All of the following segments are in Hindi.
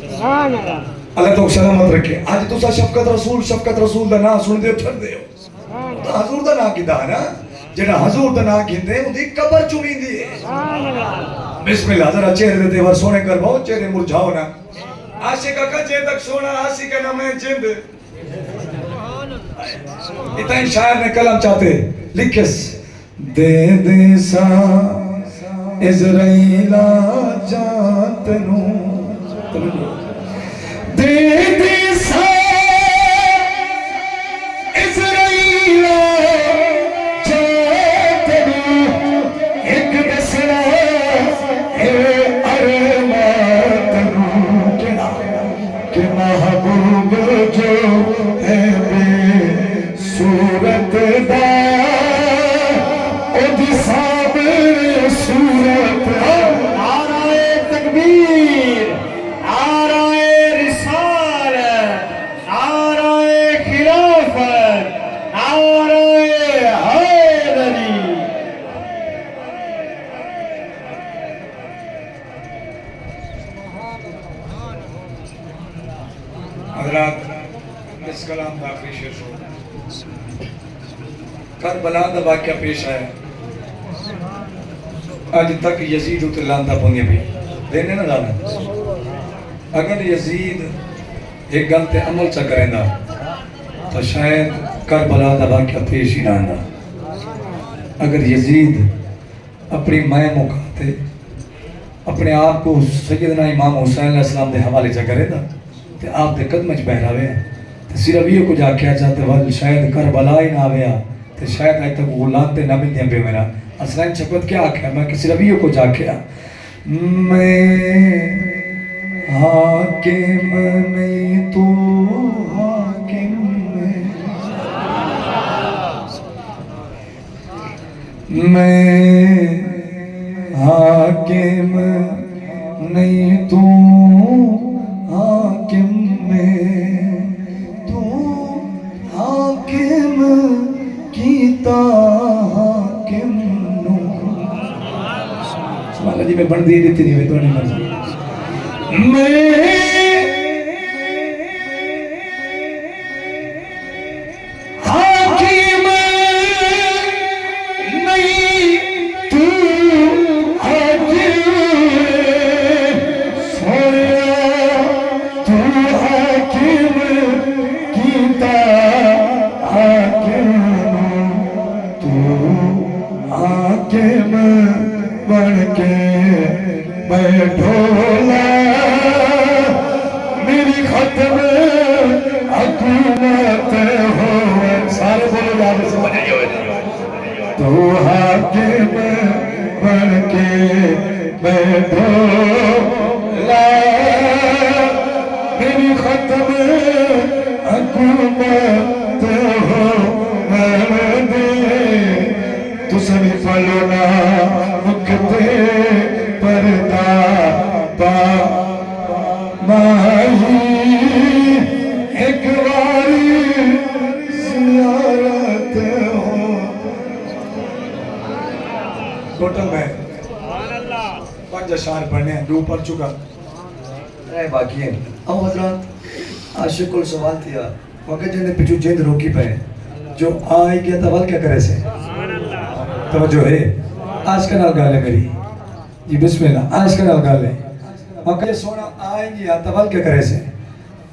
अल्लाह तो सलामत रखे। आज तुसा शफकत रसूल दा नाम सुनदे हो ठरदे हो तो हजूर दा नाम किदा है ना, जेड़ा हजूर दा नाम गिंदे उदी कब्र चुमींदी है। बिस्मिल्लाह, जरा चेहरे दे तेवर सोने करवाओ, चेहरे मुरझाओ ना। आशिक का जे तक सोना आशिक ना मैं जिंद। इतना शायर ने कलम चाहते लिखिस दे दे सा इज़राइला जातनु दे दे सा इज़राइला जातनु एक दसना ए अरमातनु के महबूब जो है सूरत दा ओदी साबिर सूरत। नाराए तकबीर, नाराए रिसालत, नाराए खिलाफत, नाराए हैदरी। हज़रात, इस कलाम का आखिरी शेर सुनो। करबला दा वाक़या पेश आया, अज तक यजीद उते लांदा पौंदियां पई देने ना गाना। अगर यजीद एक गल ते अमल च करेंदा तो शायद करबला दा वाक़या पेश ही ना आंदा। अगर यजीद अपनी माए मुकाते अपने आप को सैयदना इमाम हुसैन अलैहिस्सलाम दे हवाले च करेंदा ते आप दे कदम च बहरावे ते सिर्फ ये कुछ आख्या जाते वल शायद करबला ही ना आया तो शायद अज तक वो लानते ना मिलदियां पे। मेरा असलन शब्द क्या आख्या, मैं किसी रवियो को जाख्या मैं हाकिम नहीं तू हाकिम मैं हाकिम नहीं तू हाकिम में तू हाकिम कीता हाकिम नू। सुभान जी मैं बन दी देती नहीं तो नहीं मर्जी। मैं हाकिम नहीं तू हाकिम सोनिया तू हाकिम कीता हाकिम हाकिम बन के बैठोला मेरी खत्म हुकूमत हो। सारे बोलो याद से तो हाकिम बन के बैठोला मेरी खत्म हुकूमत हो। तुसे भी फलो ना मुकते परदा पा माही एक बारी ज़ियारत हो। टोटल में 5 अशार पढ़ने हैं, 2 पढ़ चुका रहे बाकी है। अब हजरात आशिक को सवाल किया मगर जिन्हें पिछू जिंद रोकी पे जो आई गया तवल क्या करे से तो जो है आज का नाल गाल है मेरी जी बिस्मिल्लाह। आज का नाल गाल है मगर सोना आएंगी या तवल क्या करे से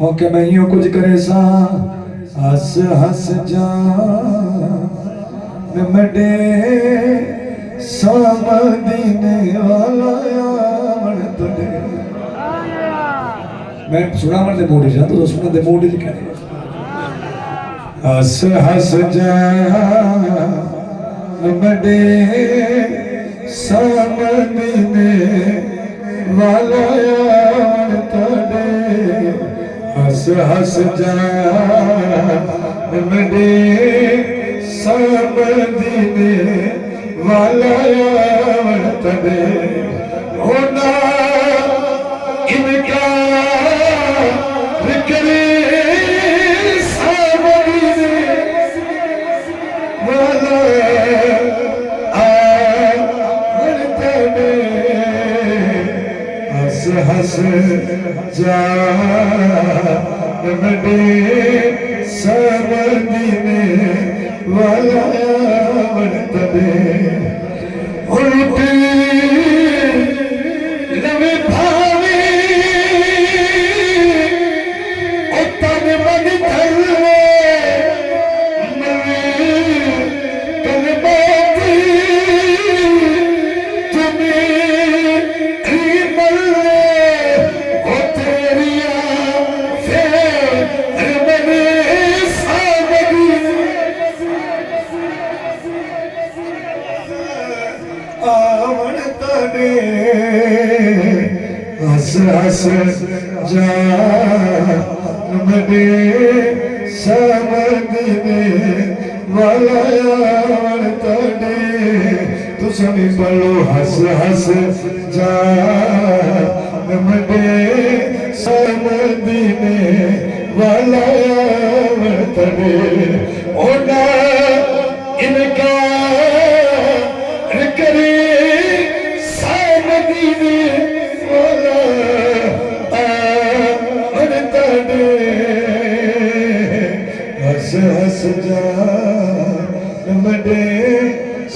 मौके में यूं कुछ करे सा हंस हंस जा मडे समदीने वाला यार तुझे मैं सुना मर दे मूड जा तो सुना दे मूड लिखा है हंस हंस जा मडे समदीने वाला यार तुझे हंस हंस जा मडे समदीने वाला यार तुझे होना इनका करे समदीने वाला यार तुझे हंस हंस जान दे समदीने वाला वरतदे उल्टी नवे भावे उतन मन थले नवे कलबाती तुम्हें मल्ले ओ तेरिया फिर मने सावगी आवन तने हस हस जान मने समदीने वाला आवन तने तू सभी पढ़ो हस हस जान मने समदीने वाला आवन तने ओना इनका करे समदीने वाला आवन तने हस हस जान मने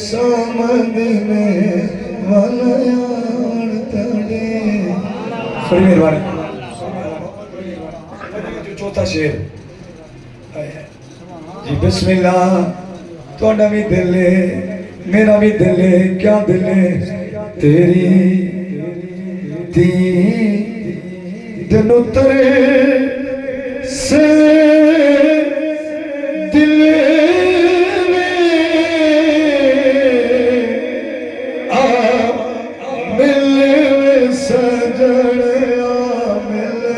समदीने वाला आवन तने बड़ी मेहरबानी चौथा शेर जी बिस्मिल्लाह थोड़ा भी दिल है मेरा भी दिल है क्या दिल है तेरी ती दिन उतरे से दिल में आ मिले सजन आ मिले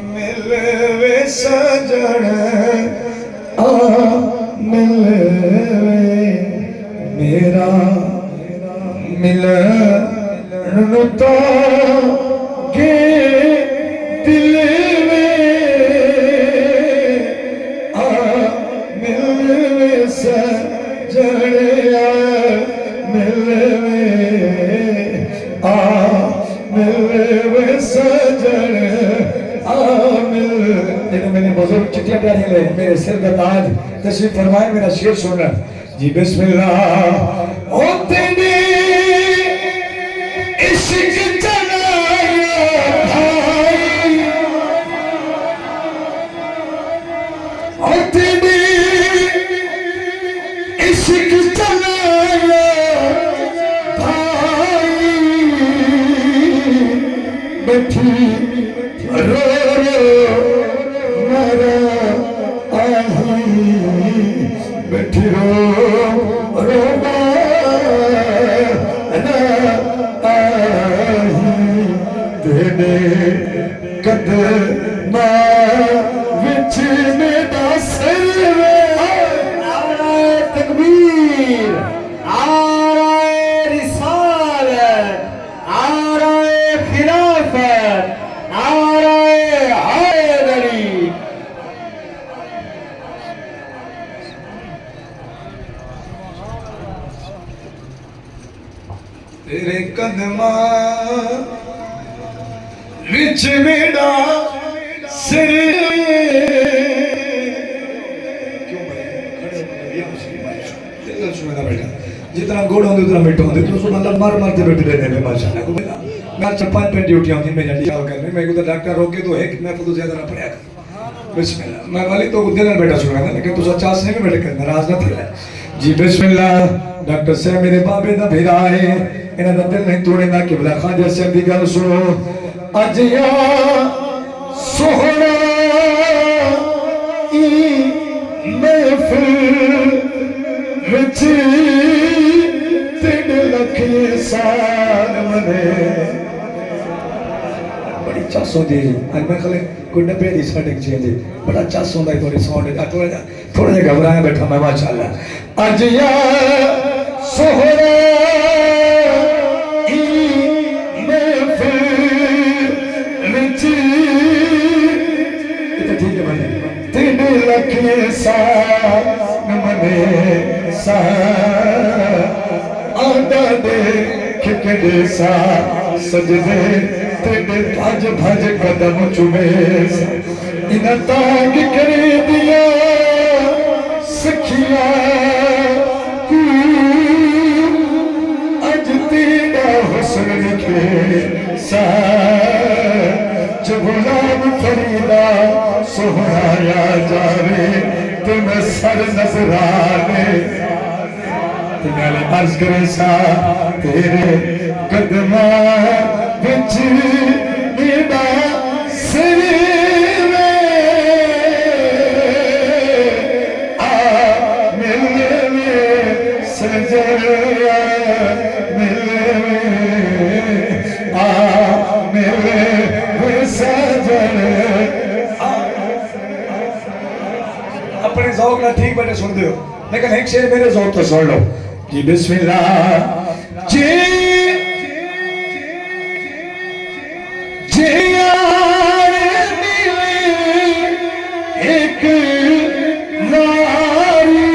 मिले सजन आ मिले मेरा मिलन तो के दिल में आ मिले सजन आ मिले आ मिले सजन मैंने बुजुर्ग चिट्ठियां प्यारी ले मेरे सिर का ताज तशरीफ फरमाए मेरा शेर सुनना जी बिस्मिल्लाह ओ तेरे इश्क चलाया भाई ओ तेरे इश्क चलाया भाई बैठी रो बैठी रो तेरे कदमा विच मेरा सिर तकबीर आराए रिसालत आराए खिलाफत आराए हैदरी तेरे कदमा विच मेरा सिर जितना गुड़ होंगे उतना मिठा होंगे तो उसको मतलब मार मारते बैठे रहने में माशाल्लाह मैं 5 ड्यूटी होती मैं जल्दी चाल करने मैं को डॉक्टर रोके तो एक मैं तो ज्यादा ना पड़ेगा बिस्मिल्लाह मैं वाली तो दिल में बैठा सुना लेकिन तू 50 से में बैठ कर नाराज ना थी जी बिस्मिल्लाह डॉक्टर साहब मेरे बाबे दा भिरा है इन्हां दा दिल नहीं तोड़ेंदा किबला खाजा साहब दी गल सुनो अज या सोहना ई महफिल विच तेरे लखे साल मने बड़ी चास होंदी आज मैं खले कोई डब्बे दी सेटिंग चेंज बड़ा चास होंदा है थोड़ी साउंड थोड़ा घबराया बैठा मैं माशाल्लाह अज या सोहरा ई महफिल विच ठीक है भाई तेरे लखे साल मने सा आदा दे तेरे सा सजदे तेरे भज भज कदम चुमे इन तांग करे दिया सखिया अज तेरा हुस्न लिखे सा जब गुलाम फरीदा सोहराया जावे तुम सर नजराने तेरे अर्ज करे सा तेरे कदमा विच मेरा सिर आ मिले सजया मिले आ मिले सजन अपने ज़ौक़ ना ठीक बने सुन दो लेकिन एक शेर मेरे ज़ौक़ तो सुन लो जी बिस्मिल्लाह जी यार मिले एक नारी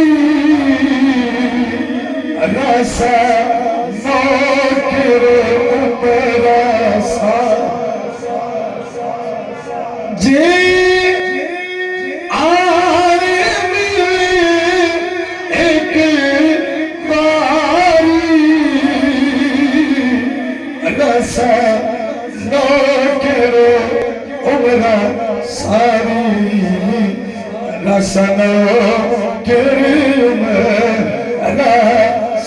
रसा नौकर उपरासा जी सारी रसनो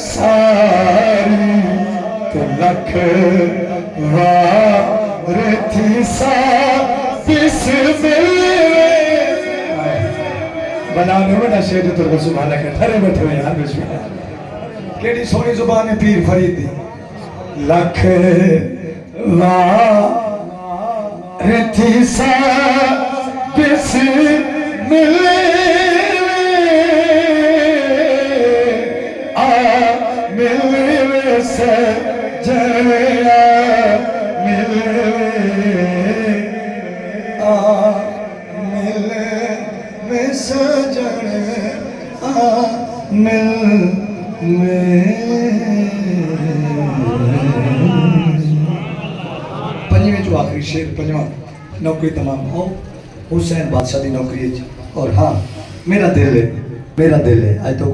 सारी तो लख वार थी सा बना बड़ा शेर तो सुबह के ठहरे बैठे हुए यार बिस्मिल्लाह केड़ी सोनी जुबान है पीर फरीद दी लख वार थी सा मिले आ मिले से जया मिले आ मिले सजन आ मिल पंजवें जो आखिरी शेर पंजवा नौकरी तमाम हो हुसैन बादशाह की नौकरी और हाँ मेरा दिल है आज तो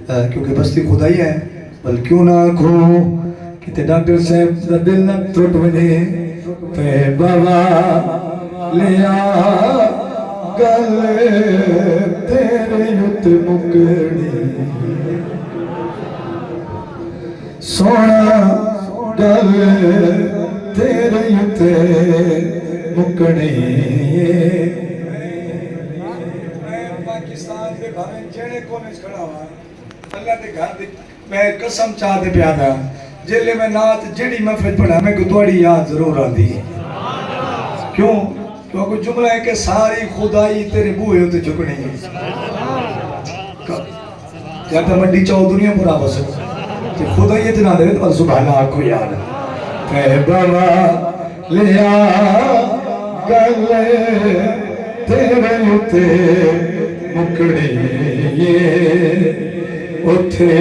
क्योंकि बस्ती खुदाई है बल क्यों ना खो कि डॉक्टर साहब का दिल ना टूट बने ते बाबा लिया गल तेरे युत मुकड़ी सोना गल तेरे युत मुकड़ी पाकिस्तान के भावे जेड़े कोने खड़ा हुआ अल्लाह दे घर दी मैं कसम चाह दे पिया था जेले में नात जेड़ी महफिल पढ़ा मैं को तोड़ी याद जरूर आती है क्यों क्योंकि जुमला है कि सारी खुदाई तेरे बूहे उते झुकनी है या तो मंडी चाओ दुनिया पूरा बस ते खुदाई इतना दे तो सुभान अल्लाह को याद है बाबा लिया गल तेरे उते मुकड़ी उथे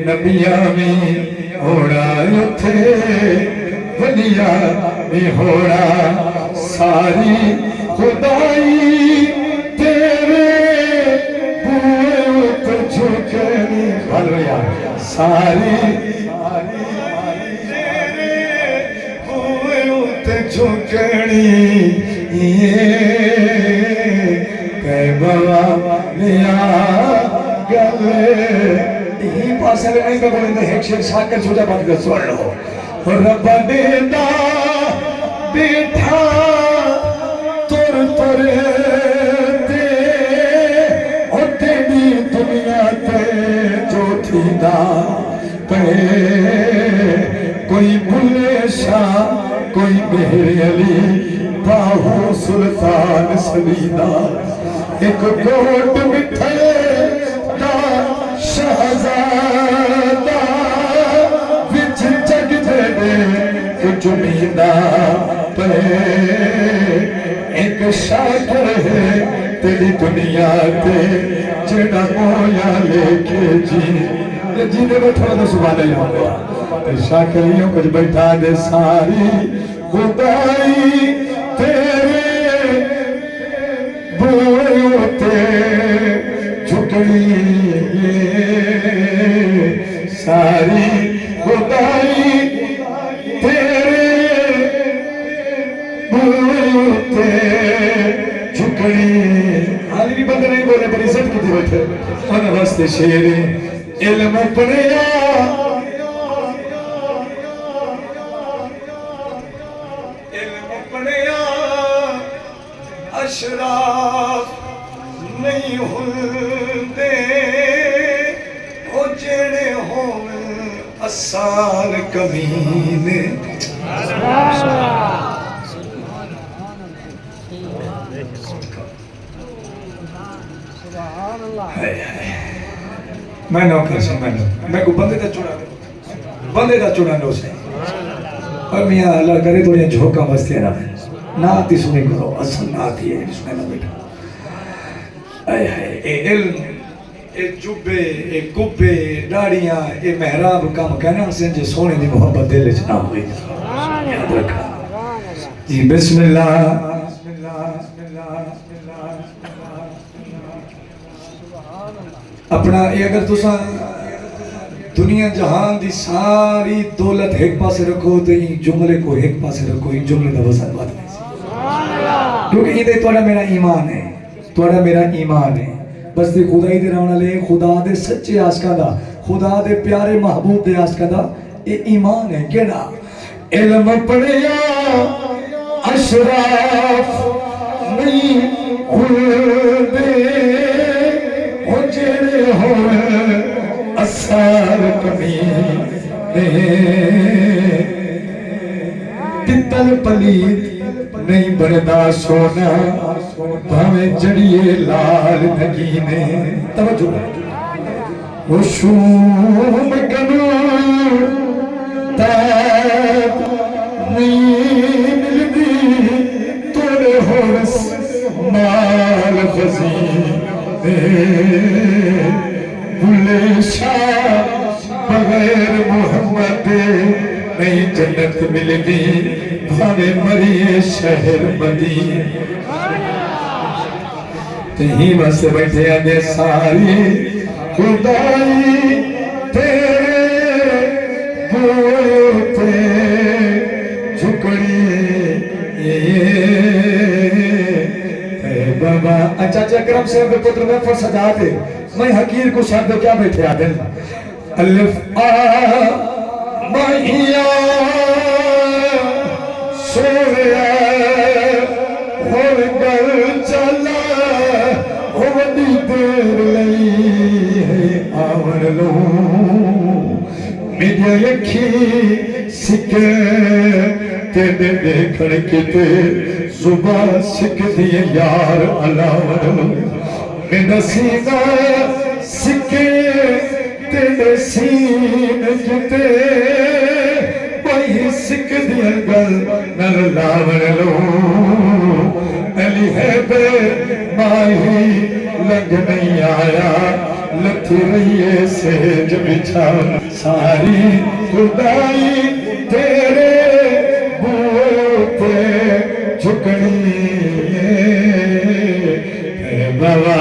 नबिया में होना उथे वलिया में होना सारी खुदाई तेरे बूहे उते झुकनी भलया सारी झुकनी बाबा लिया गले ही पासे में नहीं बोलेंगे एक शेर साकर छोटा बात कर सुन लो रब देदा बैठा तुर तुर दे और तेरी दुनिया ते जो थी दा पे कोई भूले शाह कोई मेरे अली बाहू सुल्तान सलीना एक कोट मिठे दा शहजादा विच जग दे कुछ मीना पे एक शाकर है तेरी दुनिया ते जेड़ा मोया लेके जी ने बैठा तो सुभान अल्लाह शाकरियों कुछ बैठा दे सारी खुदाई तेरे बूए ते झुकनी सारी खुदाई तेरे बूए ते झुकनी। हाल भी बंद नहीं बोले पर इज्जत की बैठे उन वास्ते शेर इल्म पढ़िया अशराफ नहीं होंदे ओ जेड़े होन असाल कमीने। मैं नौकर से मैं को बंदे का चुना लो से और मियां अल्लाह करे तो ये झोंका बसते ना ना आती सुने करो असल ना आती है सुने ना बेटा। आय हाय ए इल्म ए जुबे ए कुब्बे दाढ़ियां ए मेहराब काम कहना से जे सोने दी मोहब्बत दिल च ना हुई याद रखा जी। बिस्मिल्लाह अपना ये अगर तुसा दुनिया जहान दी सारी दौलत एक पासे रखो तो ये जुमले को एक पासे रखो, ये जुमले का वजन बात नहीं, क्योंकि ये थोड़ा मेरा ईमान है, थोड़ा मेरा ईमान है। बस दे खुदा ही दे रहने वाले खुदा दे सच्चे आशिकां दा, खुदा दे प्यारे महबूब दे आशिकां दा ये ईमान है। केड़ा इल्म पढ़िया अशराफ नहीं होंदे ओ जेड़े होवे असार कमीने। पित्तल पलीत नहीं बनदा सोना भावें जड़िए लाल नगीने। तवज्जो वो शूम कनो ताब नहीं मिलदी तोड़े होरस माल खजीने। बुले शाह बगैर मोहम्मद नहीं जन्नत मिलदी भावे मरिए शहर मदीने। तेही बस बैठे आगे सारी खुदाई तेरे होते झुकड़ी बाबा। अच्छा अकरम से पुत्र में फर सजा दे मैं हकीर को शब्द क्या बैठे आदे अलिफ आ महिया सोया होर गल चला हो वडी देर लई है आवन लो मेरी अखी सिके तेरे देखण किते जुबान सिकदी यार अलावन मेरा सीना सिके तेरे सीन किते वही सिकदी गल नल लावन लो अली है बे माही लग नहीं आया लथी रही सेज बिछा सारी खुदाई तेरे बूए पे झुकनी। बाबा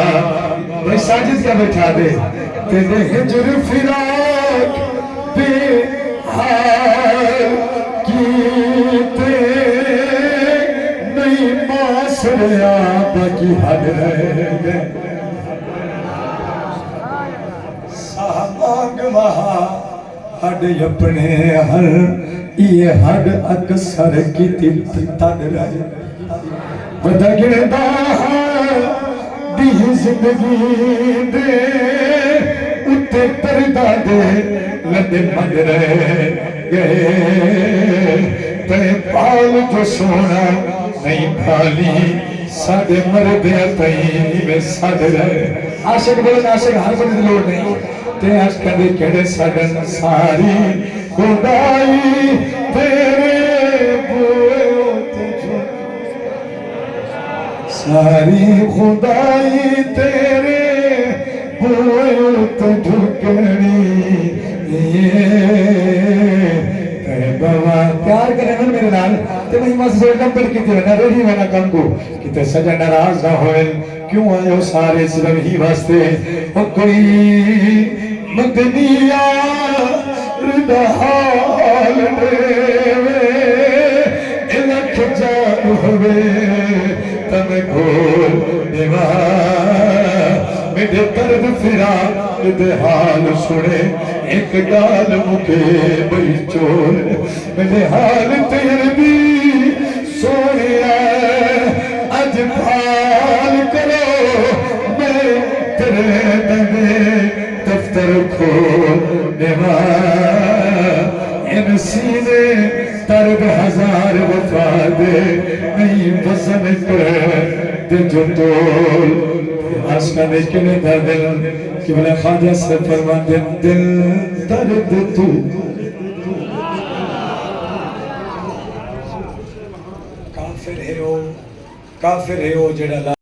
भाई साजिद क्या बैठा दे तेरे हिजर फिराक पे हाल कीते नहीं मासरिया बाकी हद रह गए सामांग महा हड अपने हर ये हड अक्सर की तद रहे बदा गिरदा दी जिंदगी दे उत्ते परदा दे लदे मद रह गए ते पाल जो सोना नहीं भाली साढ़े मरदे तई में सद रहे। आशिक बोले आशिक हर बंदे लोड़ नहीं ते आज कदे केड़े सदन सारी खुदाई तेरे बूए ते सारी खुदाई तेरे बूए ते झुकनी बाबा प्यार करे ना मेरे नाल ते मैं मस सोचना पर किते ना रेडी में ना कम को किते सजन नाराज ना होए क्यों आयो सारे सिर्फ ही वास्ते ओ कोई मदनिया रिदाल देवे इलख जान होवे तम खोल देवा मेरे दर्द फिरा मेरे हाल सुने एक गाल मुके बई चोर मेरे हाल तेरे भी सोने अज भाल करो मैं तेरे दंगे दफ्तर खोल देवा इन सीने दर्द हजार वफा दे नहीं वसन कर जो तोल आसना देखे ने दर्द कि बोले ख्वाजा से फरमा दिल दर्द तू काफिर है ओ जेड़ा